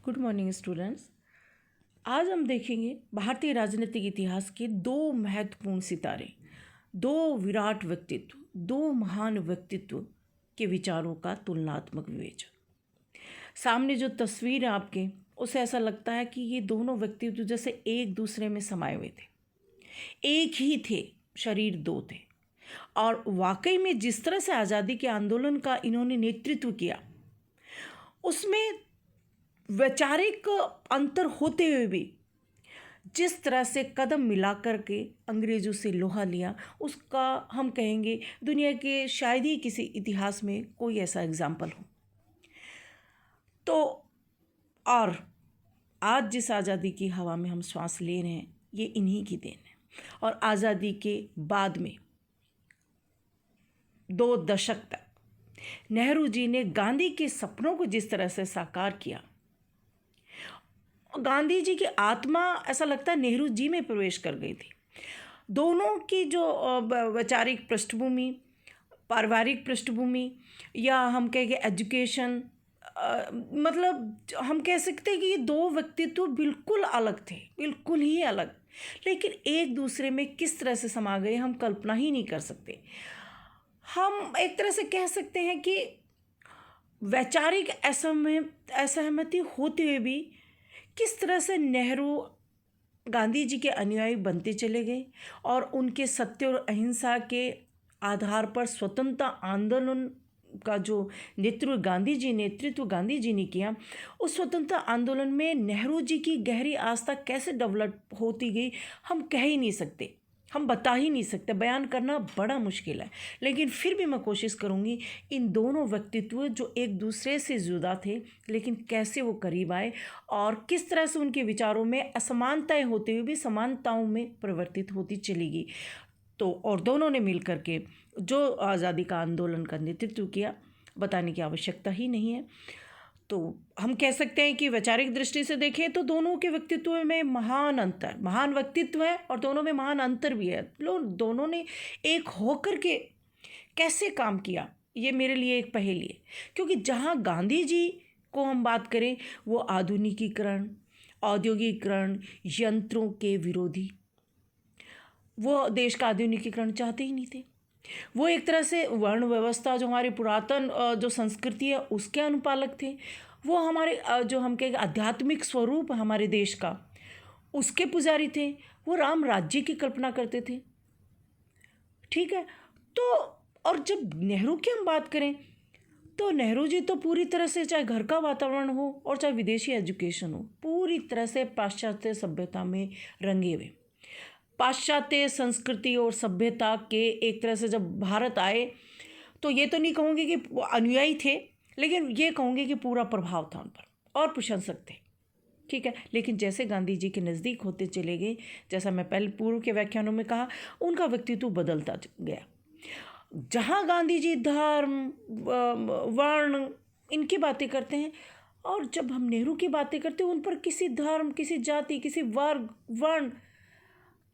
Good morning students. आज हम देखेंगे भारतीय राजनीतिक इतिहास के दो महत्वपूर्ण सितारे, दो विराट व्यक्तित्व, दो महान व्यक्तित्व के विचारों का तुलनात्मक विवेचन। सामने जो तस्वीर है आपके, उसे ऐसा लगता है कि ये दोनों व्यक्तित्व जैसे एक दूसरे में समाये हुए थे, एक ही थे, शरीर दो थे। और वाकई में जिस तरह से आज़ादी के आंदोलन का इन्होंने नेतृत्व किया, उसमें वैचारिक अंतर होते हुए भी जिस तरह से कदम मिला कर के अंग्रेज़ों से लोहा लिया, उसका हम कहेंगे दुनिया के शायद ही किसी इतिहास में कोई ऐसा एग्जाम्पल हो। तो और आज जिस आज़ादी की हवा में हम सांस ले रहे हैं, ये इन्हीं की देन है। और आज़ादी के बाद में 2 दशक तक नेहरू जी ने गांधी के सपनों को जिस तरह से साकार किया, गांधी जी की आत्मा ऐसा लगता है नेहरू जी में प्रवेश कर गई थी। दोनों की जो वैचारिक पृष्ठभूमि, पारिवारिक पृष्ठभूमि, या हम कहेंगे एजुकेशन, मतलब हम कह सकते हैं कि ये दो व्यक्तित्व बिल्कुल अलग थे, बिल्कुल ही अलग, लेकिन एक दूसरे में किस तरह से समा गए हम कल्पना ही नहीं कर सकते। हम एक तरह से कह सकते हैं कि वैचारिक असहमति होते हुए भी किस तरह से नेहरू गांधी जी के अनुयायी बनते चले गए और उनके सत्य और अहिंसा के आधार पर स्वतंत्रता आंदोलन का जो नेतृत्व गांधी जी ने किया, उस स्वतंत्रता आंदोलन में नेहरू जी की गहरी आस्था कैसे डेवलप होती गई हम कह ही नहीं सकते, हम बता ही नहीं सकते, बयान करना बड़ा मुश्किल है। लेकिन फिर भी मैं कोशिश करूँगी इन दोनों व्यक्तित्व जो एक दूसरे से जुदा थे, लेकिन कैसे वो करीब आए और किस तरह से उनके विचारों में असमानताएं होते हुए भी समानताओं में परिवर्तित होती चली गई। तो और दोनों ने मिल कर के जो आज़ादी का आंदोलन का नेतृत्व किया, बताने की आवश्यकता ही नहीं है। तो हम कह सकते हैं कि वैचारिक दृष्टि से देखें तो दोनों के व्यक्तित्व में महान व्यक्तित्व है और दोनों में महान अंतर भी है। दोनों ने एक होकर के कैसे काम किया, ये मेरे लिए एक पहेली है। क्योंकि जहाँ गांधी जी को हम बात करें, वो आधुनिकीकरण, औद्योगिकरण, यंत्रों के विरोधी, वो देश का आधुनिकीकरण चाहते ही नहीं थे। वो एक तरह से वर्ण व्यवस्था, जो हमारी पुरातन जो संस्कृति है, उसके अनुपालक थे। वो हमारे जो हम कहेंगे आध्यात्मिक स्वरूप हमारे देश का, उसके पुजारी थे। वो राम राज्य की कल्पना करते थे, ठीक है। तो और जब नेहरू की हम बात करें तो नेहरू जी तो पूरी तरह से, चाहे घर का वातावरण हो और चाहे विदेशी एजुकेशन हो, पूरी तरह से पाश्चात्य सभ्यता में रंगे हुए, पाश्चात्य संस्कृति और सभ्यता के एक तरह से जब भारत आए, तो ये तो नहीं कहूँगी कि वो अनुयायी थे, लेकिन ये कहूँगी कि पूरा प्रभाव था उन पर और प्रशंसक थे, ठीक है। लेकिन जैसे गांधी जी के नज़दीक होते चले गए, जैसा मैं पहले पूर्व के व्याख्यानों में कहा, उनका व्यक्तित्व बदलता गया। जहाँ गांधी जी धर्म, वर्ण, इनकी बातें करते हैं, और जब हम नेहरू की बातें करते हैं, उन पर किसी धर्म, किसी जाति, किसी वर्ग, वर्ण,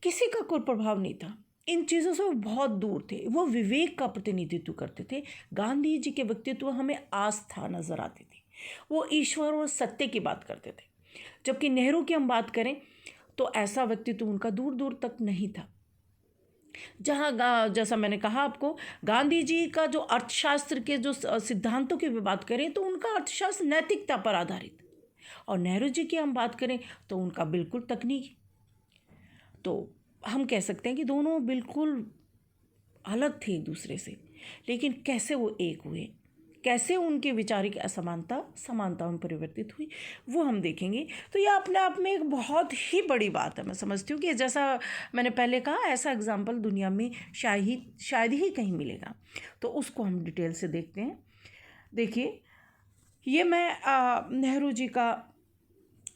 किसी का कोई प्रभाव नहीं था। इन चीज़ों से वो बहुत दूर थे। वो विवेक का प्रतिनिधित्व करते थे। गांधी जी के व्यक्तित्व हमें आस्था नजर आती थी, वो ईश्वर और सत्य की बात करते थे। जबकि नेहरू की हम बात करें तो ऐसा व्यक्तित्व उनका दूर दूर तक नहीं था। जहाँ जैसा मैंने कहा आपको, गांधी जी का जो अर्थशास्त्र के जो सिद्धांतों की भी बात करें तो उनका अर्थशास्त्र नैतिकता पर आधारित, और नेहरू जी की हम बात करें तो उनका बिल्कुल तकनीकी। तो हम कह सकते हैं कि दोनों बिल्कुल अलग थे एक दूसरे से, लेकिन कैसे वो एक हुए, कैसे उनकी वैचारिक असमानता समानता में परिवर्तित हुई, वो हम देखेंगे। तो ये अपने आप में एक बहुत ही बड़ी बात है। मैं समझती हूँ कि जैसा मैंने पहले कहा, ऐसा एग्जाम्पल दुनिया में शायद ही कहीं मिलेगा। तो उसको हम डिटेल से देखते हैं। देखिए, ये मैं नेहरू जी का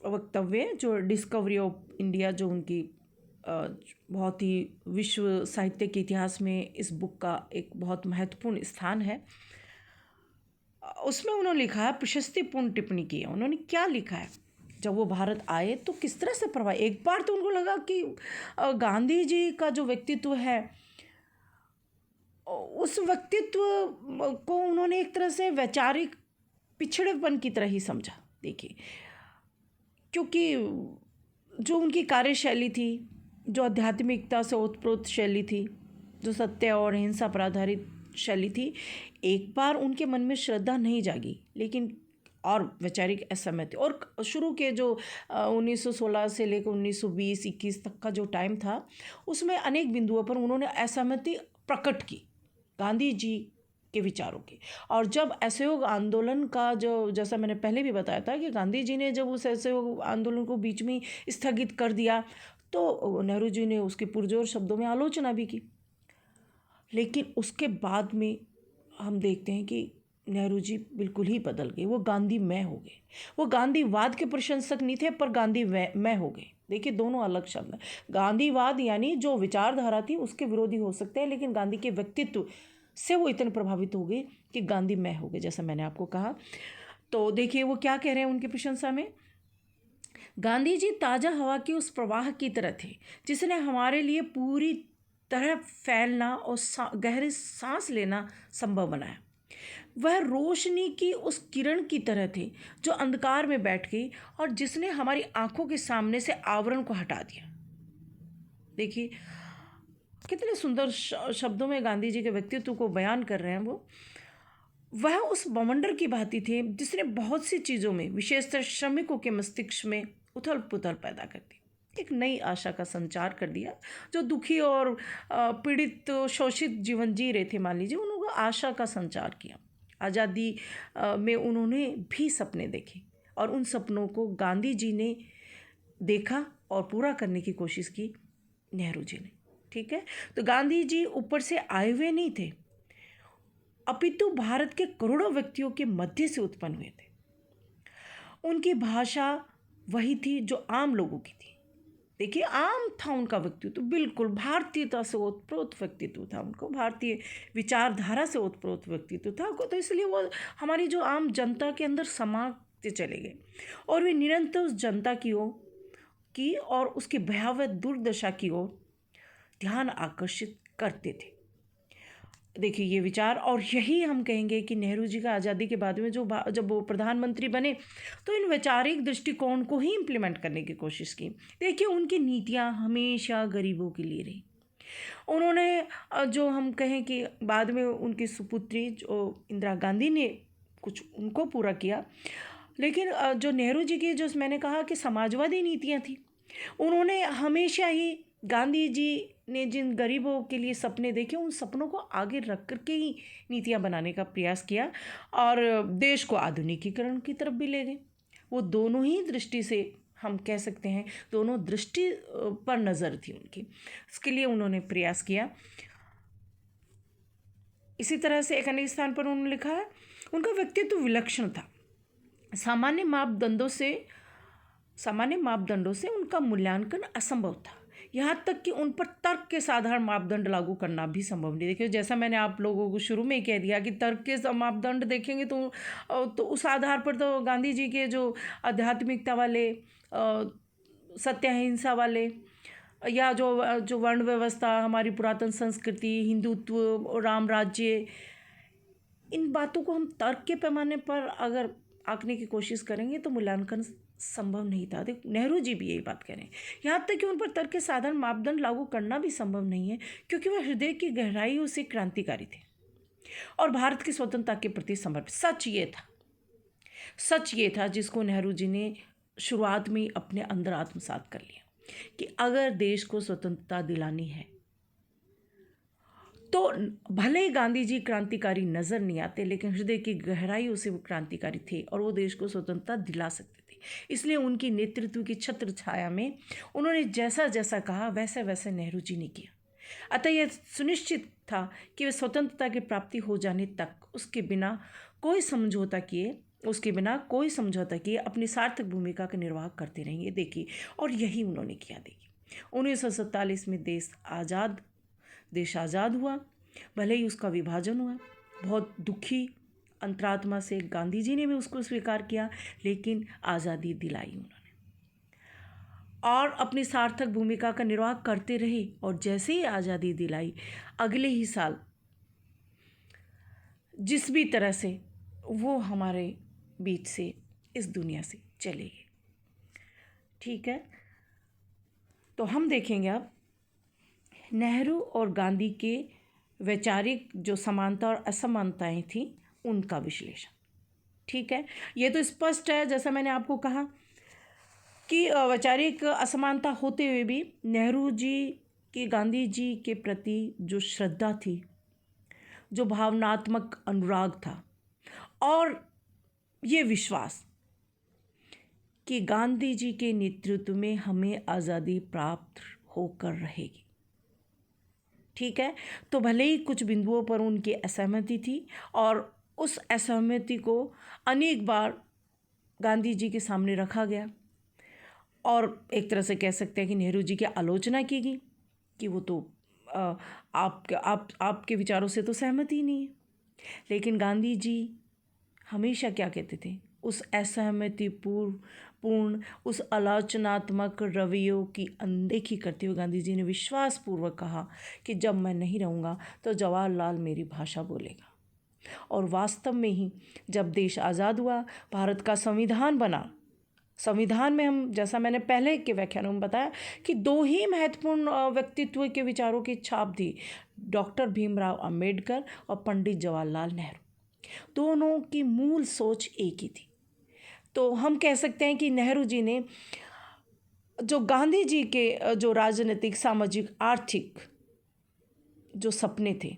वक्तव्य, जो डिस्कवरी ऑफ इंडिया, जो उनकी बहुत ही विश्व साहित्य के इतिहास में इस बुक का एक बहुत महत्वपूर्ण स्थान है, उसमें उन्होंने लिखा है, प्रशस्तिपूर्ण टिप्पणी की है। उन्होंने क्या लिखा है, जब वो भारत आए तो किस तरह से प्रभाव, एक बार तो उनको लगा कि गांधी जी का जो व्यक्तित्व है, उस व्यक्तित्व को उन्होंने एक तरह से वैचारिक पिछड़ेपन की तरह ही समझा। देखिए, क्योंकि जो उनकी कार्यशैली थी, जो आध्यात्मिकता से ओतप्रोत शैली थी, जो सत्य और अहिंसा पर आधारित शैली थी, एक बार उनके मन में श्रद्धा नहीं जागी, लेकिन और वैचारिक असहमति और शुरू के जो 1916 से लेकर 1920-21 तक का जो टाइम था, उसमें अनेक बिंदुओं पर उन्होंने असहमति प्रकट की गांधी जी के विचारों की। और जब असहयोग आंदोलन का जो, जैसा मैंने पहले भी बताया था कि गांधी जी ने जब उस असहयोग आंदोलन को बीच में स्थगित कर दिया, तो नेहरू जी ने उसकी पुरजोर शब्दों में आलोचना भी की। लेकिन उसके बाद में हम देखते हैं कि नेहरू जी बिल्कुल ही बदल गए, वो गांधीमय हो गए। वो गांधीवाद के प्रशंसक नहीं थे, पर गांधीमय हो गए। देखिए, दोनों अलग शब्द हैं। गांधीवाद यानी जो विचारधारा थी उसके विरोधी हो सकते हैं, लेकिन गांधी के व्यक्तित्व से वो इतने प्रभावित हो गए कि गांधीमय हो गए, जैसा मैंने आपको कहा। तो देखिए वो क्या कह रहे हैं उनकी प्रशंसा में। गांधी जी ताज़ा हवा के उस प्रवाह की तरह थे जिसने हमारे लिए पूरी तरह फैलना और गहरे सांस लेना संभव बनाया। वह रोशनी की उस किरण की तरह थे जो अंधकार में बैठ गई और जिसने हमारी आंखों के सामने से आवरण को हटा दिया। देखिए कितने सुंदर शब्दों में गांधी जी के व्यक्तित्व को बयान कर रहे हैं वो। वह उस बवंडर की भांति थे जिसने बहुत सी चीज़ों में, विशेषतर श्रमिकों के मस्तिष्क में उथल पुथल पैदा कर दी, एक नई आशा का संचार कर दिया। जो दुखी और पीड़ित शोषित जीवन जी रहे थे, मान लीजिए, उन्होंने आशा का संचार किया। आज़ादी में उन्होंने भी सपने देखे और उन सपनों को गांधी जी ने देखा और पूरा करने की कोशिश की नेहरू जी ने। ठीक है, तो गांधी जी ऊपर से आए हुए नहीं थे, अपितु भारत के करोड़ों व्यक्तियों के मध्य से उत्पन्न हुए थे। उनकी भाषा वही थी जो आम लोगों की थी। देखिए, आम था उनका व्यक्तित्व, बिल्कुल भारतीयता से ओतप्रोत व्यक्तित्व था, उनको भारतीय विचारधारा से ओतप्रोत व्यक्तित्व था। तो इसलिए वो हमारी जो आम जनता के अंदर समाते चले गए और वे निरंतर उस जनता की और उसकी भयावह दुर्दशा की ओर ध्यान आकर्षित करते थे। देखिए ये विचार, और यही हम कहेंगे कि नेहरू जी का आज़ादी के बाद में जब वो प्रधानमंत्री बने तो इन वैचारिक दृष्टिकोण को ही इम्प्लीमेंट करने की कोशिश की। देखिए उनकी नीतियाँ हमेशा गरीबों के लिए रही। उन्होंने जो हम कहें कि बाद में उनकी सुपुत्री जो इंदिरा गांधी ने कुछ उनको पूरा किया, लेकिन जो नेहरू जी की, जो मैंने कहा कि समाजवादी नीतियाँ थी, उन्होंने हमेशा ही, गांधी जी ने जिन गरीबों के लिए सपने देखे उन सपनों को आगे रख करके ही नीतियाँ बनाने का प्रयास किया और देश को आधुनिकीकरण की तरफ भी ले गए। वो दोनों ही दृष्टि से हम कह सकते हैं, दोनों दृष्टि पर नज़र थी उनकी, इसके लिए उन्होंने प्रयास किया। इसी तरह से एक अन्य स्थान पर उन्होंने लिखा है, उनका व्यक्तित्व विलक्षण था। सामान्य मापदंडों से उनका मूल्यांकन असंभव था, यहाँ तक कि उन पर तर्क के साधारण मापदंड लागू करना भी संभव नहीं। देखिए जैसा मैंने आप लोगों को शुरू में कह दिया कि तर्क के मापदंड देखेंगे तो उस आधार पर तो गांधी जी के जो आध्यात्मिकता वाले, सत्य अहिंसा वाले, या जो वर्ण व्यवस्था, हमारी पुरातन संस्कृति, हिंदुत्व, राम राज्य, इन बातों को हम तर्क के पैमाने पर अगर आंकने की कोशिश करेंगे तो मूल्यांकन संभव नहीं था। देख नेहरू जी भी यही बात कह रहे हैं। यहाँ तक कि उन पर तर्क के साधारण मापदंड लागू करना भी संभव नहीं है, क्योंकि वह हृदय की गहराइयों से क्रांतिकारी थे और भारत की स्वतंत्रता के प्रति समर्पित। सच ये था जिसको नेहरू जी ने शुरुआत में अपने अंदर आत्मसात कर लिया कि अगर देश को स्वतंत्रता दिलानी है तो भले ही गांधी जी क्रांतिकारी नज़र नहीं आते, लेकिन हृदय की गहराइयों से वो क्रांतिकारी थे और वो देश को स्वतंत्रता दिला सकते थे। इसलिए उनकी नेतृत्व की छत्र छाया में उन्होंने जैसा जैसा कहा वैसे वैसे नेहरू जी ने किया। अतः यह सुनिश्चित था कि वे स्वतंत्रता की प्राप्ति हो जाने तक उसके बिना कोई समझौता किए अपनी सार्थक भूमिका का निर्वाह करते रहेंगे। देखिए, और यही उन्होंने किया। देखिए 1947 में देश आज़ाद हुआ, भले ही उसका विभाजन हुआ, बहुत दुखी अंतरात्मा से गांधी जी ने भी उसको स्वीकार किया, लेकिन आज़ादी दिलाई उन्होंने और अपनी सार्थक भूमिका का निर्वाह करते रहे। और जैसे ही आज़ादी दिलाई, अगले ही साल जिस भी तरह से वो हमारे बीच से इस दुनिया से चले गए। ठीक है, तो हम देखेंगे अब नेहरू और गांधी के वैचारिक जो समानता और असमानताएं थी उनका विश्लेषण। ठीक है, ये तो स्पष्ट है जैसा मैंने आपको कहा कि वैचारिक असमानता होते हुए भी नेहरू जी की गांधी जी के प्रति जो श्रद्धा थी, जो भावनात्मक अनुराग था और ये विश्वास कि गांधी जी के नेतृत्व में हमें आज़ादी प्राप्त होकर रहेगी। ठीक है, तो भले ही कुछ बिंदुओं पर उनकी असहमति थी और उस असहमति को अनेक बार गांधी जी के सामने रखा गया और एक तरह से कह सकते हैं कि नेहरू जी की आलोचना की गई कि वो तो आपके विचारों से तो सहमत ही नहीं है। लेकिन गांधी जी हमेशा क्या कहते थे, उस असहमति पूर्ण उस आलोचनात्मक रवैयों की अनदेखी करते हुए गांधी जी ने विश्वासपूर्वक कहा कि जब मैं नहीं रहूँगा तो जवाहरलाल मेरी भाषा बोलेगा। और वास्तव में ही जब देश आज़ाद हुआ, भारत का संविधान बना, संविधान में हम, जैसा मैंने पहले के व्याख्यानों में बताया कि दो ही महत्वपूर्ण व्यक्तित्व के विचारों की छाप थी, डॉक्टर भीमराव अंबेडकर और पंडित जवाहरलाल नेहरू। दोनों की मूल सोच एक ही थी। तो हम कह सकते हैं कि नेहरू जी ने जो गांधी जी के जो राजनीतिक, सामाजिक, आर्थिक जो सपने थे,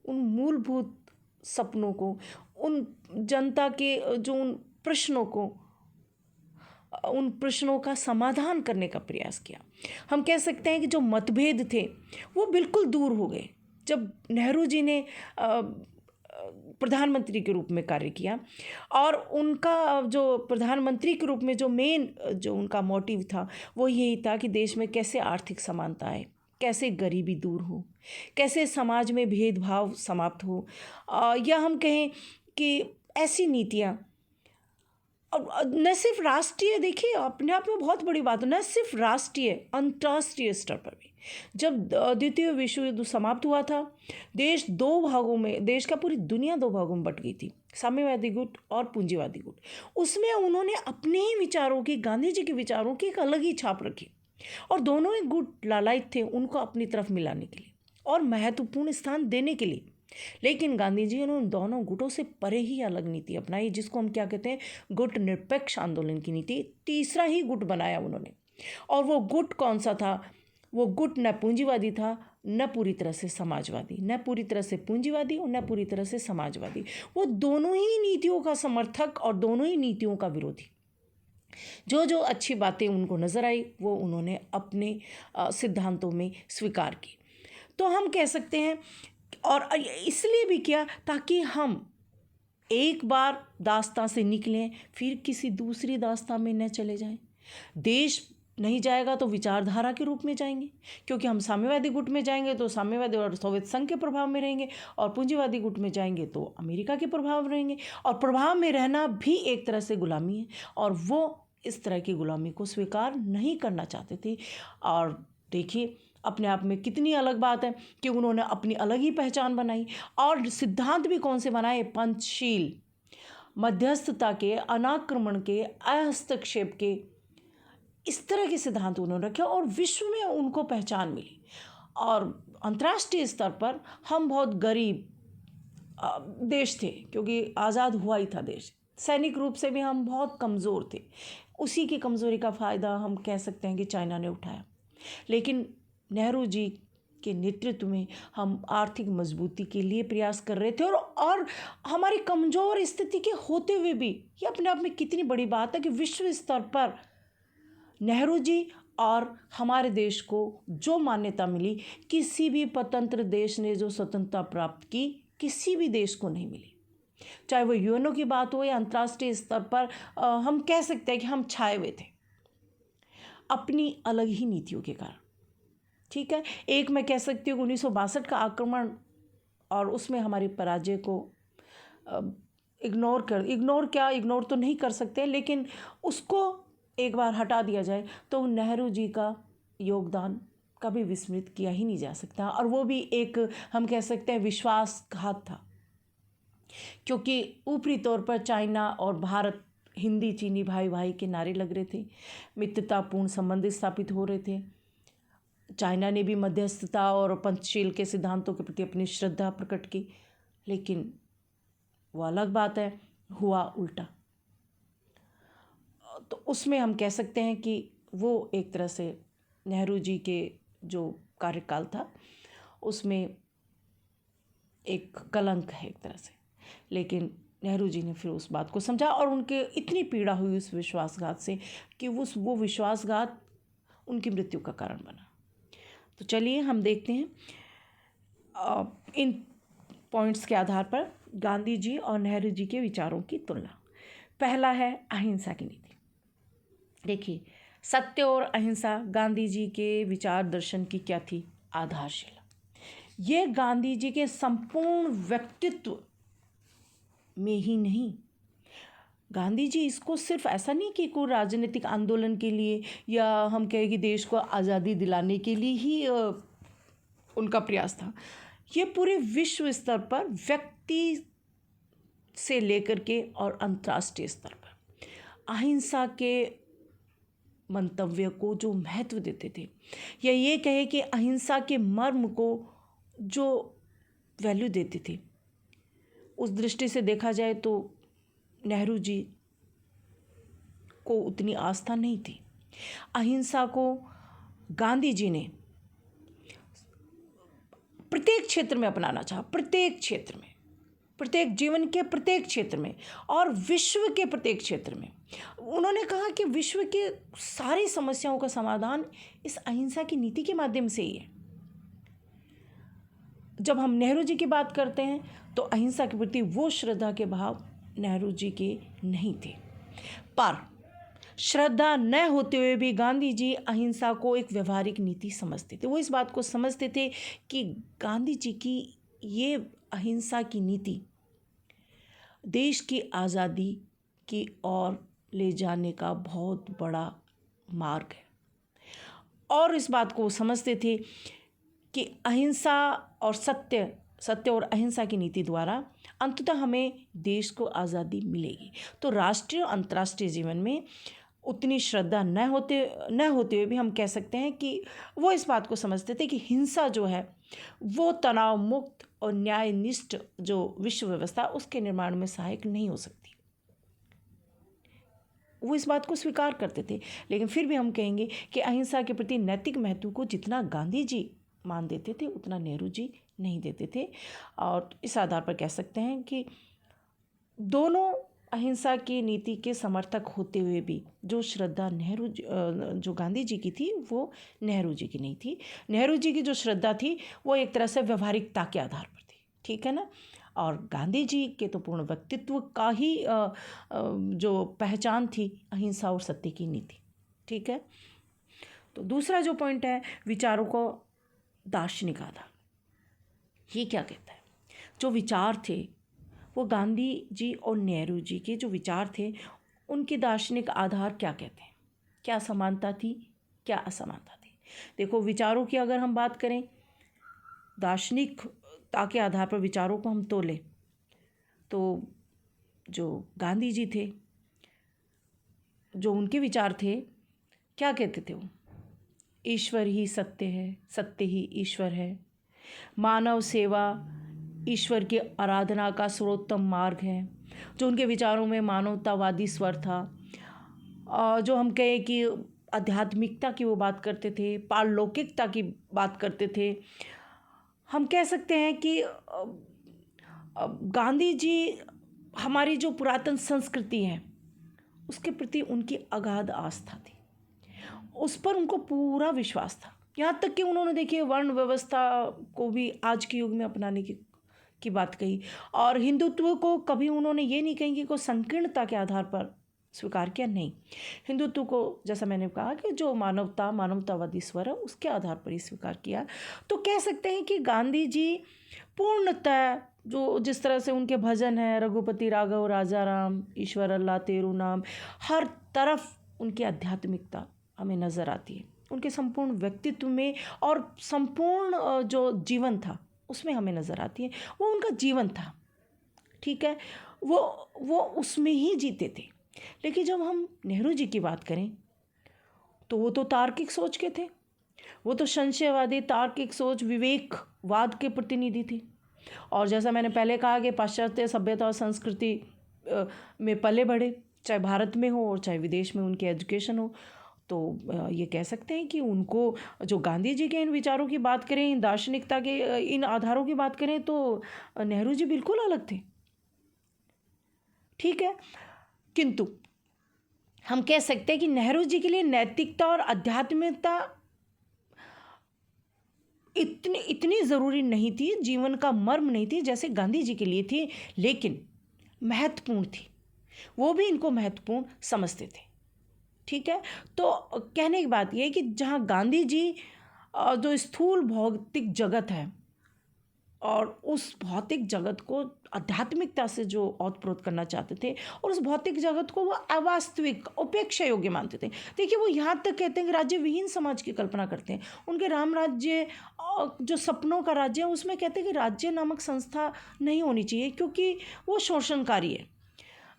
उन मूलभूत सपनों को, उन जनता के जो उन प्रश्नों का समाधान करने का प्रयास किया। हम कह सकते हैं कि जो मतभेद थे वो बिल्कुल दूर हो गए जब नेहरू जी ने प्रधानमंत्री के रूप में कार्य किया। और उनका जो प्रधानमंत्री के रूप में जो मेन जो उनका मोटिव था वो यही था कि देश में कैसे आर्थिक समानता आए, कैसे गरीबी दूर हो, कैसे समाज में भेदभाव समाप्त हो, या हम कहें कि ऐसी नीतियाँ, न सिर्फ राष्ट्रीय, देखिए अपने आप में बहुत बड़ी बात है, न सिर्फ राष्ट्रीय, अंतर्राष्ट्रीय स्तर पर भी जब द्वितीय विश्व युद्ध समाप्त हुआ था, देश दो भागों में, देश का पूरी दुनिया दो भागों में बट गई थी, साम्यवादी गुट और पूंजीवादी गुट। उसमें उन्होंने अपने ही विचारों की, गांधी जी के विचारों की एक अलग ही छाप रखी और दोनों ही गुट लालायित थे उनको अपनी तरफ मिलाने के लिए और महत्वपूर्ण स्थान देने के लिए। लेकिन गांधी जी ने उन दोनों गुटों से परे ही अलग नीति अपनाई, जिसको हम क्या कहते हैं, गुट निरपेक्ष आंदोलन की नीति। तीसरा ही गुट बनाया उन्होंने, और वो गुट कौन सा था? वो गुट न पूंजीवादी था, न पूरी तरह से समाजवादी, न पूरी तरह से पूंजीवादी और न पूरी तरह से समाजवादी। वो दोनों ही नीतियों का समर्थक और दोनों ही नीतियों का विरोधी। जो जो अच्छी बातें उनको नज़र आई वो उन्होंने अपने सिद्धांतों में स्वीकार की। तो हम कह सकते हैं, और इसलिए भी किया ताकि हम एक बार दास्तां से निकलें फिर किसी दूसरी दास्तां में न चले जाएं। देश नहीं जाएगा तो विचारधारा के रूप में जाएंगे, क्योंकि हम साम्यवादी गुट में जाएंगे तो साम्यवादी और सोवियत संघ के प्रभाव में रहेंगे, और पूंजीवादी गुट में जाएंगे तो अमेरिका के प्रभाव रहेंगे। और प्रभाव में रहना भी एक तरह से गुलामी है, और वो इस तरह की गुलामी को स्वीकार नहीं करना चाहते थे। और देखिए अपने आप में कितनी अलग बात है कि उन्होंने अपनी अलग ही पहचान बनाई, और सिद्धांत भी कौन से बनाए? पंचशील, मध्यस्थता के, अनाक्रमण के, अहस्तक्षेप के, इस तरह के सिद्धांत उन्होंने रखे और विश्व में उनको पहचान मिली। और अंतर्राष्ट्रीय स्तर पर हम बहुत गरीब देश थे, क्योंकि आज़ाद हुआ ही था देश, सैनिक रूप से भी हम बहुत कमज़ोर थे। उसी की कमज़ोरी का फ़ायदा हम कह सकते हैं कि चाइना ने उठाया। लेकिन नेहरू जी के नेतृत्व में हम आर्थिक मजबूती के लिए प्रयास कर रहे थे, और हमारी कमज़ोर स्थिति के होते हुए भी ये अपने आप में कितनी बड़ी बात है कि विश्व स्तर पर नेहरू जी और हमारे देश को जो मान्यता मिली, किसी भी स्वतंत्र देश ने जो स्वतंत्रता प्राप्त की किसी भी देश को नहीं मिली। चाहे वो यूएनओ की बात हो या अंतर्राष्ट्रीय स्तर पर, हम कह सकते हैं कि हम छाए हुए थे अपनी अलग ही नीतियों के कारण। ठीक है, एक मैं कह सकती हूँ 1962 का आक्रमण और उसमें हमारी पराजय को इग्नोर तो नहीं कर सकते, लेकिन उसको एक बार हटा दिया जाए तो नेहरू जी का योगदान कभी विस्मृत किया ही नहीं जा सकता। और वो भी एक, हम कह सकते हैं, विश्वासघात था, क्योंकि ऊपरी तौर पर चाइना और भारत हिंदी चीनी भाई भाई के नारे लग रहे थे, मित्रतापूर्ण संबंध स्थापित हो रहे थे। चाइना ने भी मध्यस्थता और पंचशील के सिद्धांतों के प्रति अपनी श्रद्धा प्रकट की, लेकिन वो अलग बात है, हुआ उल्टा। तो उसमें हम कह सकते हैं कि वो एक तरह से नेहरू जी के जो कार्यकाल था उसमें एक कलंक है एक तरह से। लेकिन नेहरू जी ने फिर उस बात को समझा और उनके इतनी पीड़ा हुई उस विश्वासघात से कि वो विश्वासघात उनकी मृत्यु का कारण बना। तो चलिए हम देखते हैं इन पॉइंट्स के आधार पर गांधी जी और नेहरू जी के विचारों की तुलना। पहला है अहिंसा की नीति। देखिए, सत्य और अहिंसा गांधी जी के विचार दर्शन की क्या थी? आधारशिला। ये गांधी जी के संपूर्ण व्यक्तित्व में ही नहीं, गांधी जी इसको सिर्फ ऐसा नहीं कि कोई राजनीतिक आंदोलन के लिए या हम कहें कि देश को आज़ादी दिलाने के लिए ही उनका प्रयास था। ये पूरे विश्व स्तर पर व्यक्ति से लेकर के और अंतर्राष्ट्रीय स्तर पर अहिंसा के मंतव्य को जो महत्व देते थे, या ये कहे कि अहिंसा के मर्म को जो वैल्यू देते थे, उस दृष्टि से देखा जाए तो नेहरू जी को उतनी आस्था नहीं थी। अहिंसा को गांधी जी ने प्रत्येक क्षेत्र में अपनाना चाहा, प्रत्येक क्षेत्र में, प्रत्येक जीवन के प्रत्येक क्षेत्र में और विश्व के प्रत्येक क्षेत्र में। उन्होंने कहा कि विश्व के सारी समस्याओं का समाधान इस अहिंसा की नीति के माध्यम से ही है। जब हम नेहरू जी की बात करते हैं तो अहिंसा के प्रति वो श्रद्धा के भाव नेहरू जी के नहीं थे, पर श्रद्धा न होते हुए भी गांधी जी अहिंसा को एक व्यवहारिक नीति समझते थे। वो इस बात को समझते थे कि गांधी जी की ये अहिंसा की नीति देश की आज़ादी की ओर ले जाने का बहुत बड़ा मार्ग है, और इस बात को समझते थे कि अहिंसा और सत्य और अहिंसा की नीति द्वारा अंततः हमें देश को आज़ादी मिलेगी। तो राष्ट्रीय और अंतर्राष्ट्रीय जीवन में उतनी श्रद्धा न होते हुए भी हम कह सकते हैं कि वो इस बात को समझते थे कि हिंसा जो है वो तनाव मुक्त और न्यायनिष्ठ जो विश्व व्यवस्था उसके निर्माण में सहायक नहीं हो सकती। वो इस बात को स्वीकार करते थे, लेकिन फिर भी हम कहेंगे कि अहिंसा के प्रति नैतिक महत्व को जितना गांधी जी मान देते थे उतना नेहरू जी नहीं देते थे। और इस आधार पर कह सकते हैं कि दोनों अहिंसा की नीति के समर्थक होते हुए भी जो श्रद्धा जो गांधी जी की थी वो नेहरू जी की नहीं थी। नेहरू जी की जो श्रद्धा थी वो एक तरह से व्यवहारिकता के आधार पर थी, ठीक है ना। और गांधी जी के तो पूर्ण व्यक्तित्व का ही जो पहचान थी अहिंसा और सत्य की नीति, ठीक है। तो दूसरा जो पॉइंट है विचारों को दार्शनिक आधार। ये क्या कहता है? जो विचार थे वो गांधी जी और नेहरू जी के जो विचार थे उनके दार्शनिक आधार क्या कहते हैं? क्या समानता थी, क्या असमानता थी? देखो, विचारों की अगर हम बात करें, दार्शनिकता के आधार पर विचारों को हम तोलें तो जो गांधी जी थे, जो उनके विचार थे, क्या कहते थे वो? ईश्वर ही सत्य है, सत्य ही ईश्वर है, मानव सेवा ईश्वर की आराधना का सर्वोत्तम मार्ग है। जो उनके विचारों में मानवतावादी स्वर था, और जो हम कहें कि आध्यात्मिकता की वो बात करते थे, पारलौकिकता की बात करते थे। हम कह सकते हैं कि गांधी जी हमारी जो पुरातन संस्कृति है उसके प्रति उनकी अगाध आस्था थी, उस पर उनको पूरा विश्वास था। यहाँ तक कि उन्होंने देखिए वर्ण व्यवस्था को भी आज के युग में अपनाने की बात कही, और हिंदुत्व को कभी उन्होंने ये नहीं कही कि कोई संकीर्णता के आधार पर स्वीकार किया, नहीं। हिंदुत्व को जैसा मैंने कहा कि जो मानवतावादी स्वर है उसके आधार पर ही स्वीकार किया। तो कह सकते हैं कि गांधी जी पूर्णतः जो जिस तरह से उनके भजन है, रघुपति राघव राजा राम, ईश्वर अल्लाह तेरू नाम, हर तरफ उनकी आध्यात्मिकता हमें नज़र आती है, उनके संपूर्ण व्यक्तित्व में और संपूर्ण जो जीवन था उसमें हमें नज़र आती है। वो उनका जीवन था, ठीक है, वो उसमें ही जीते थे। लेकिन जब हम नेहरू जी की बात करें तो वो तो तार्किक सोच के थे, वो तो संशयवादी, तार्किक सोच, विवेकवाद के प्रतिनिधि थे। और जैसा मैंने पहले कहा कि पाश्चात्य सभ्यता और संस्कृति में पले बढ़े, चाहे भारत में हो और चाहे विदेश में उनकी एजुकेशन हो। तो ये कह सकते हैं कि उनको, जो गांधी जी के इन विचारों की बात करें, इन दार्शनिकता के इन आधारों की बात करें, तो नेहरू जी बिल्कुल अलग थे। ठीक है, किंतु हम कह सकते हैं कि नेहरू जी के लिए नैतिकता और आध्यात्मिकता इतनी इतनी ज़रूरी नहीं थी, जीवन का मर्म नहीं थी जैसे गांधी जी के लिए थी, लेकिन महत्वपूर्ण थी। वो भी इनको महत्वपूर्ण समझते थे। ठीक है, तो कहने की बात यह है कि जहाँ गांधी जी जो स्थूल भौतिक जगत है और उस भौतिक जगत को आध्यात्मिकता से जो ओतप्रोत करना चाहते थे, और उस भौतिक जगत को वो अवास्तविक, उपेक्षा योग्य मानते थे। देखिए, वो यहाँ तक कहते हैं कि राज्य विहीन समाज की कल्पना करते हैं। उनके राम राज्य जो सपनों का राज्य है, उसमें कहते हैं कि राज्य नामक संस्था नहीं होनी चाहिए, क्योंकि वो शोषणकारी है,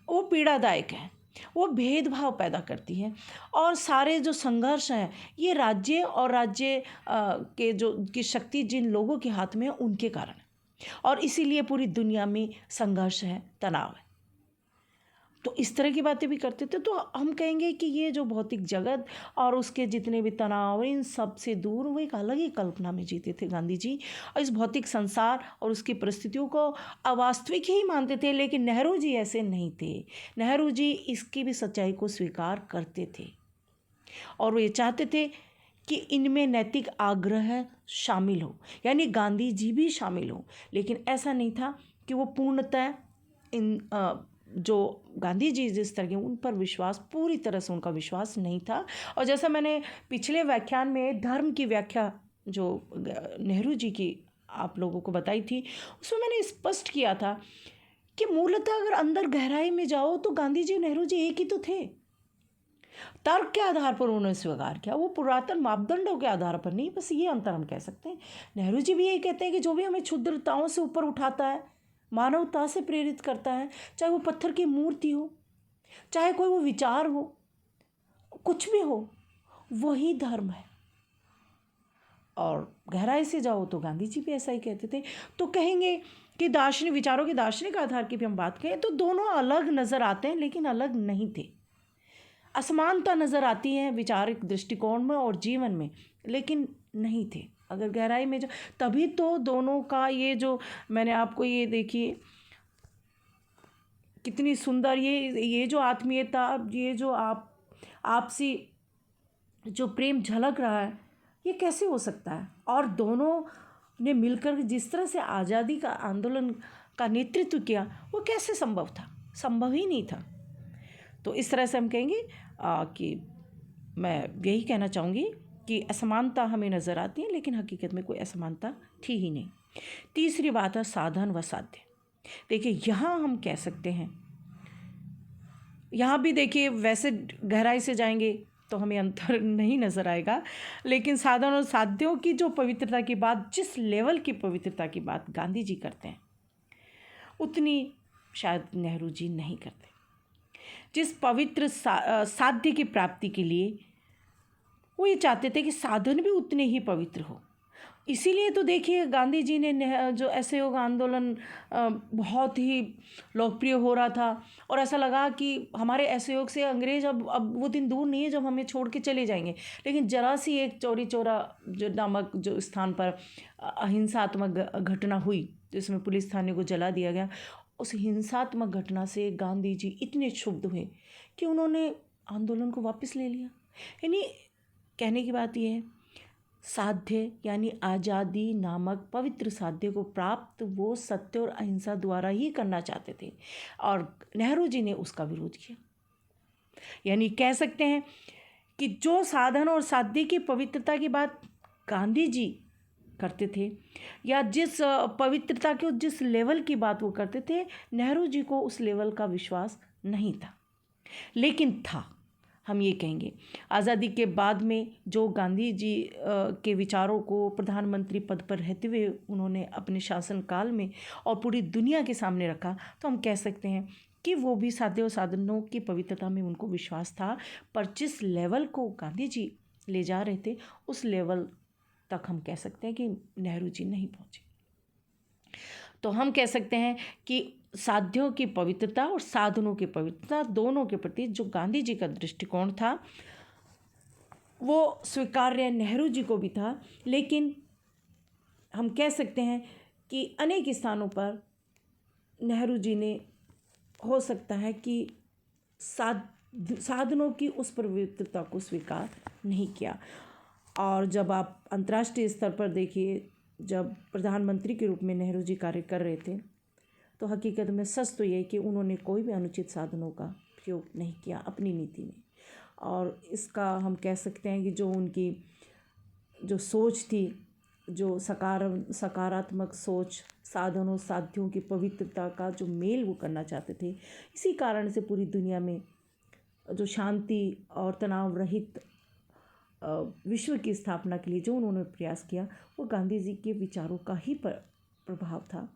वो पीड़ादायक है, वो भेदभाव पैदा करती है, और सारे जो संघर्ष हैं ये राज्य और राज्य के जो की शक्ति जिन लोगों के हाथ में है उनके कारण है, और इसीलिए पूरी दुनिया में संघर्ष है, तनाव है। तो इस तरह की बातें भी करते थे। तो हम कहेंगे कि ये जो भौतिक जगत और उसके जितने भी तनाव, इन सब से दूर वो एक अलग ही कल्पना में जीते थे गांधी जी, और इस भौतिक संसार और उसकी परिस्थितियों को अवास्तविक ही मानते थे। लेकिन नेहरू जी ऐसे नहीं थे। नेहरू जी इसकी भी सच्चाई को स्वीकार करते थे, और वो ये चाहते थे कि इनमें नैतिक आग्रह शामिल हो, यानी गांधी जी भी शामिल हो। लेकिन ऐसा नहीं था कि वो पूर्णतः इन जो गांधी जी जिस तरह के, उन पर विश्वास, पूरी तरह से उनका विश्वास नहीं था। और जैसा मैंने पिछले व्याख्यान में धर्म की व्याख्या जो नेहरू जी की आप लोगों को बताई थी, उसमें मैंने स्पष्ट किया था कि मूलतः अगर अंदर गहराई में जाओ तो गांधी जी नेहरू जी एक ही तो थे। तर्क के आधार पर उन्होंने स्वीकार किया, वो पुरातन मापदंडों के आधार पर नहीं। बस ये अंतर हम कह सकते हैं। नेहरू जी भी यही कहते हैं कि जो भी हमें क्षुद्रताओं से ऊपर उठाता है, मानवता से प्रेरित करता है, चाहे वो पत्थर की मूर्ति हो, चाहे कोई वो विचार हो, कुछ भी हो, वही धर्म है। और गहराई से जाओ तो गांधी जी भी ऐसा ही कहते थे। तो कहेंगे कि दार्शनिक विचारों के दार्शनिक आधार की भी हम बात करें तो दोनों अलग नज़र आते हैं, लेकिन अलग नहीं थे। असमानता नज़र आती है विचारिक दृष्टिकोण में और जीवन में, लेकिन नहीं थे। अगर गहराई में जो, तभी तो दोनों का ये जो मैंने आपको, ये देखिए कितनी सुंदर ये जो आत्मीयता, ये जो आपसी जो प्रेम झलक रहा है, ये कैसे हो सकता है। और दोनों ने मिलकर जिस तरह से आज़ादी का आंदोलन का नेतृत्व किया, वो कैसे संभव था? संभव ही नहीं था। तो इस तरह से हम कहेंगे कि मैं यही कहना चाहूँगी कि असमानता हमें नज़र आती है, लेकिन हकीकत में कोई असमानता थी ही नहीं। तीसरी बात है साधन व साध्य। देखिए, यहाँ हम कह सकते हैं, यहाँ भी देखिए वैसे गहराई से जाएंगे तो हमें अंतर नहीं नज़र आएगा, लेकिन साधन और साध्यों की जो पवित्रता की बात, जिस लेवल की पवित्रता की बात गांधी जी करते हैं, उतनी शायद नेहरू जी नहीं करते। जिस पवित्र साध्य की प्राप्ति के लिए वो ये चाहते थे कि साधन भी उतने ही पवित्र हो। इसीलिए तो देखिए गांधी जी ने जो असहयोग आंदोलन बहुत ही लोकप्रिय हो रहा था, और ऐसा लगा कि हमारे असहयोग से अंग्रेज अब वो दिन दूर नहीं है जब हमें छोड़ के चले जाएंगे। लेकिन जरा सी एक चौरी चौरा जो नामक जो स्थान पर अहिंसात्मक घटना हुई, जिसमें पुलिस थाने को जला दिया गया, उस हिंसात्मक घटना से गांधी जी इतने क्षुब्ध हुए कि उन्होंने आंदोलन को वापस ले लिया। यानी कहने की बात यह है, साध्य यानी आज़ादी नामक पवित्र साध्य को प्राप्त वो सत्य और अहिंसा द्वारा ही करना चाहते थे, और नेहरू जी ने उसका विरोध किया। यानी कह सकते हैं कि जो साधन और साध्य की पवित्रता की बात गांधी जी करते थे, या जिस पवित्रता के जिस लेवल की बात वो करते थे, नेहरू जी को उस लेवल का विश्वास नहीं था। लेकिन था, हम ये कहेंगे, आज़ादी के बाद में जो गांधी जी के विचारों को प्रधानमंत्री पद पर रहते हुए उन्होंने अपने शासनकाल में और पूरी दुनिया के सामने रखा, तो हम कह सकते हैं कि वो भी साध्य और साधनों की पवित्रता में उनको विश्वास था, पर जिस लेवल को गांधी जी ले जा रहे थे उस लेवल तक हम कह सकते हैं कि नेहरू जी नहीं पहुँचे। तो हम कह सकते हैं कि साध्यों की पवित्रता और साधनों की पवित्रता दोनों के प्रति जो गांधी जी का दृष्टिकोण था वो स्वीकार्य नेहरू जी को भी था, लेकिन हम कह सकते हैं कि अनेक स्थानों पर नेहरू जी ने हो सकता है कि साधनों की उस पवित्रता को स्वीकार नहीं किया। और जब आप अंतर्राष्ट्रीय स्तर पर देखिए, जब प्रधानमंत्री के रूप में नेहरू जी कार्य कर रहे थे तो हकीकत में सच तो ये कि उन्होंने कोई भी अनुचित साधनों का प्रयोग नहीं किया अपनी नीति में। और इसका हम कह सकते हैं कि जो उनकी जो सोच थी, जो सकारात्मक सोच, साधनों साध्यों की पवित्रता का जो मेल वो करना चाहते थे, इसी कारण से पूरी दुनिया में जो शांति और तनाव रहित विश्व की स्थापना के लिए जो उन्होंने प्रयास किया वो गांधी जी के विचारों का ही प्रभाव था।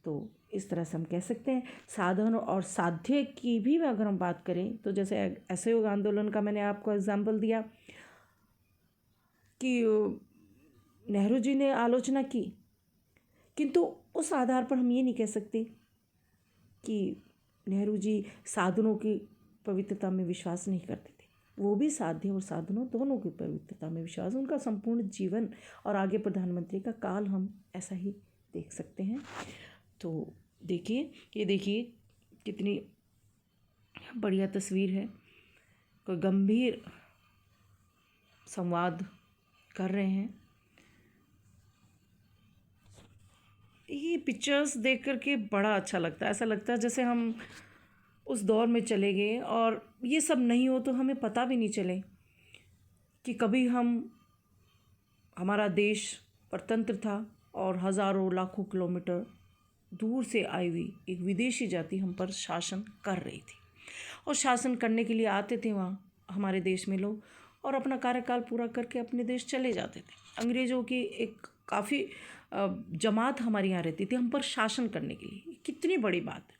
तो इस तरह से हम कह सकते हैं साधन और साध्य की भी अगर हम बात करें तो जैसे असहयोग आंदोलन का मैंने आपको एग्जाम्पल दिया कि नेहरू जी ने आलोचना की, किंतु उस आधार पर हम ये नहीं कह सकते कि नेहरू जी साधनों की पवित्रता में विश्वास नहीं करते थे। वो भी साध्य और साधनों दोनों की पवित्रता में विश्वास, उनका संपूर्ण जीवन और आगे प्रधानमंत्री का काल हम ऐसा ही देख सकते हैं। तो देखिए, ये देखिए कितनी बढ़िया तस्वीर है, कोई गंभीर संवाद कर रहे हैं। ये पिक्चर्स देख करके बड़ा अच्छा लगता है, ऐसा लगता है जैसे हम उस दौर में चले गए और ये सब नहीं हो तो हमें पता भी नहीं चले कि कभी हमारा देश परतंत्र था और हज़ारों लाखों किलोमीटर दूर से आई हुई एक विदेशी जाति हम पर शासन कर रही थी। और शासन करने के लिए आते थे वहाँ हमारे देश में लोग और अपना कार्यकाल पूरा करके अपने देश चले जाते थे। अंग्रेज़ों की एक काफ़ी जमात हमारे यहाँ रहती थी हम पर शासन करने के लिए। कितनी बड़ी बात है,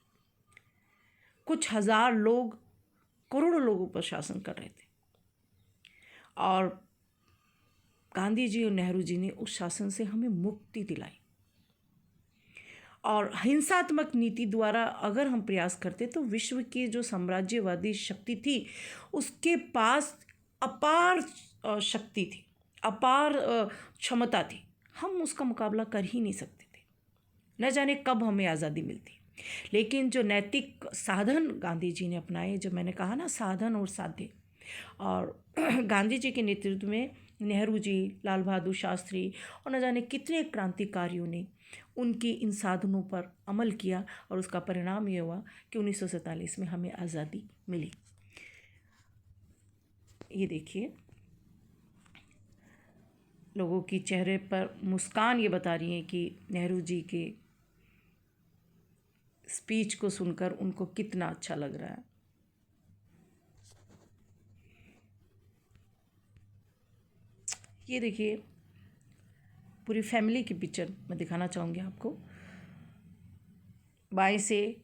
कुछ हज़ार लोग करोड़ों लोगों पर शासन कर रहे थे और गांधी जी और नेहरू जी ने उस शासन से हमें मुक्ति दिलाई। और हिंसात्मक नीति द्वारा अगर हम प्रयास करते तो विश्व की जो साम्राज्यवादी शक्ति थी उसके पास अपार शक्ति थी, अपार क्षमता थी, हम उसका मुकाबला कर ही नहीं सकते थे, न जाने कब हमें आज़ादी मिलती। लेकिन जो नैतिक साधन गांधी जी ने अपनाए, जो मैंने कहा ना साधन और साध्य, और गांधी जी के नेतृत्व में नेहरू जी, लाल बहादुर शास्त्री और न जाने कितने क्रांतिकारियों ने उनकी इन साधनों पर अमल किया और उसका परिणाम ये हुआ कि 1947 में हमें आज़ादी मिली। ये देखिए लोगों की चेहरे पर मुस्कान ये बता रही है कि नेहरू जी के स्पीच को सुनकर उनको कितना अच्छा लग रहा है। ये देखिए पूरी फैमिली की पिक्चर मैं दिखाना चाहूँगी आपको। बाएं से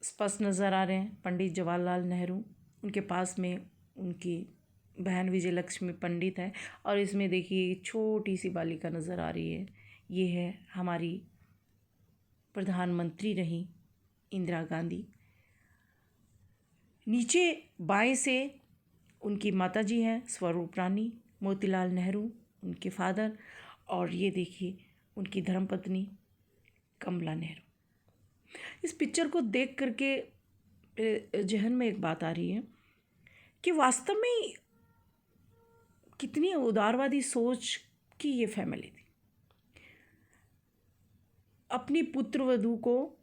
स्पष्ट नज़र आ रहे हैं पंडित जवाहरलाल नेहरू, उनके पास में उनकी बहन विजयलक्ष्मी पंडित है और इसमें देखिए छोटी सी बालिका नज़र आ रही है, ये है हमारी प्रधानमंत्री रही इंदिरा गांधी। नीचे बाएं से उनकी माताजी हैं स्वरूप रानी, मोतीलाल नेहरू उनके फादर, और ये देखिए उनकी धर्मपत्नी कमला नेहरू। इस पिक्चर को देख करके जहन में एक बात आ रही है कि वास्तव में कितनी उदारवादी सोच की ये फैमिली थी। अपनी पुत्रवधू को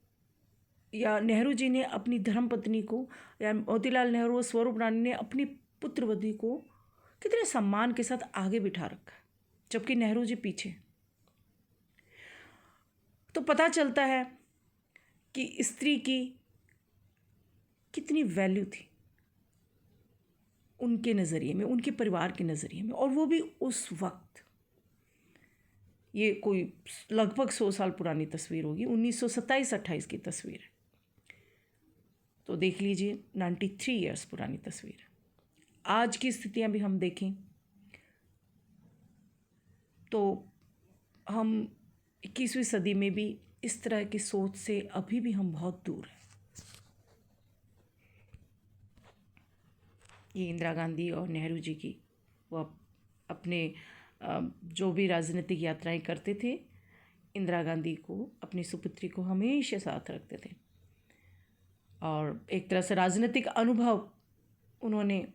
या नेहरू जी ने अपनी धर्मपत्नी को, या मोतीलाल नेहरू और स्वरूप रानी ने अपनी पुत्रवधू को कितने सम्मान के साथ आगे बिठा रखा है, जबकि नेहरू जी पीछे। तो पता चलता है कि स्त्री की कितनी वैल्यू थी उनके नज़रिए में, उनके परिवार के नज़रिए में, और वो भी उस वक्त। ये कोई लगभग 100 साल पुरानी तस्वीर होगी, 1927-28 की तस्वीर है। तो देख लीजिए 93 ईयर्स पुरानी तस्वीर। आज की स्थितियां भी हम देखें तो हम 21वीं सदी में भी इस तरह की सोच से अभी भी हम बहुत दूर हैं। ये इंदिरा गांधी और नेहरू जी की वो अपने जो भी राजनीतिक यात्राएं करते थे, इंदिरा गांधी को अपनी सुपुत्री को हमेशा साथ रखते थे और एक तरह से राजनीतिक अनुभव उन्होंने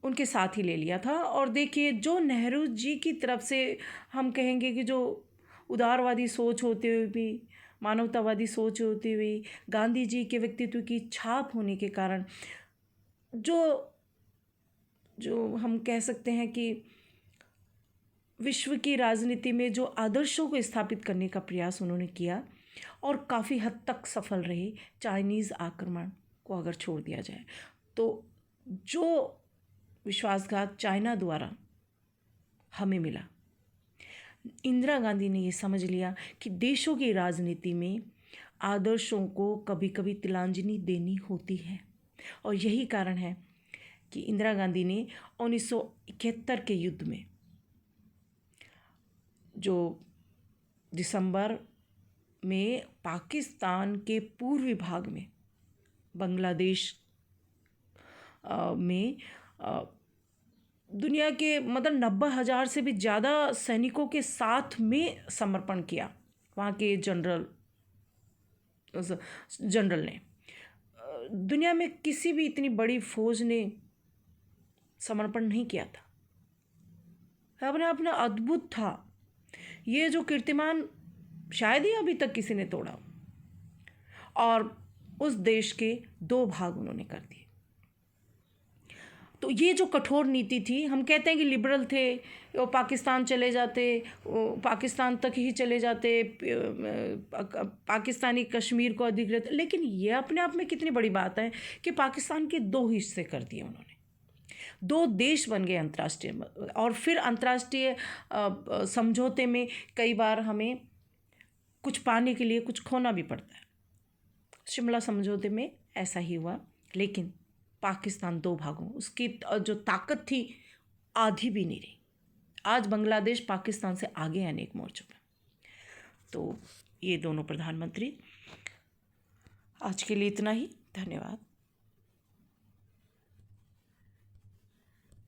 उनके साथ ही ले लिया था। और देखिए जो नेहरू जी की तरफ से हम कहेंगे कि जो उदारवादी सोच होते हुए भी, मानवतावादी सोच होते हुए, गांधी जी के व्यक्तित्व की छाप होने के कारण जो जो हम कह सकते हैं कि विश्व की राजनीति में जो आदर्शों को स्थापित करने का प्रयास उन्होंने किया और काफ़ी हद तक सफल रहे, चाइनीज़ आक्रमण को अगर छोड़ दिया जाए तो जो विश्वासघात चाइना द्वारा हमें मिला, इंदिरा गांधी ने ये समझ लिया कि देशों की राजनीति में आदर्शों को कभी कभी तिलांजलि देनी होती है। और यही कारण है कि इंदिरा गांधी ने 1971 के युद्ध में, जो दिसंबर में पाकिस्तान के पूर्वी भाग में बांग्लादेश में दुनिया के मतलब 90,000 से भी ज़्यादा सैनिकों के साथ में समर्पण किया। वहाँ के जनरल ने, दुनिया में किसी भी इतनी बड़ी फौज ने समर्पण नहीं किया था। अपने आप में अद्भुत था। ये जो कीर्तिमान शायद ही अभी तक किसी ने तोड़ा। और उस देश के 2 भाग उन्होंने कर दिए। तो ये जो कठोर नीति थी, हम कहते हैं कि लिबरल थे, वो पाकिस्तान चले जाते, पाकिस्तान तक ही चले जाते, पाकिस्तानी कश्मीर को अधिकृत, लेकिन ये अपने आप में कितनी बड़ी बात है कि पाकिस्तान के 2 हिस्से कर दिए उन्होंने, 2 देश बन गए अंतर्राष्ट्रीय। और फिर अंतर्राष्ट्रीय समझौते में कई बार हमें कुछ पाने के लिए कुछ खोना भी पड़ता है। शिमला समझौते में ऐसा ही हुआ, लेकिन पाकिस्तान 2 भागों, उसकी जो ताकत थी आधी भी नहीं रही। आज बांग्लादेश पाकिस्तान से आगे हैं अनेक मोर्चों पर। तो ये दोनों प्रधानमंत्री। आज के लिए इतना ही। धन्यवाद।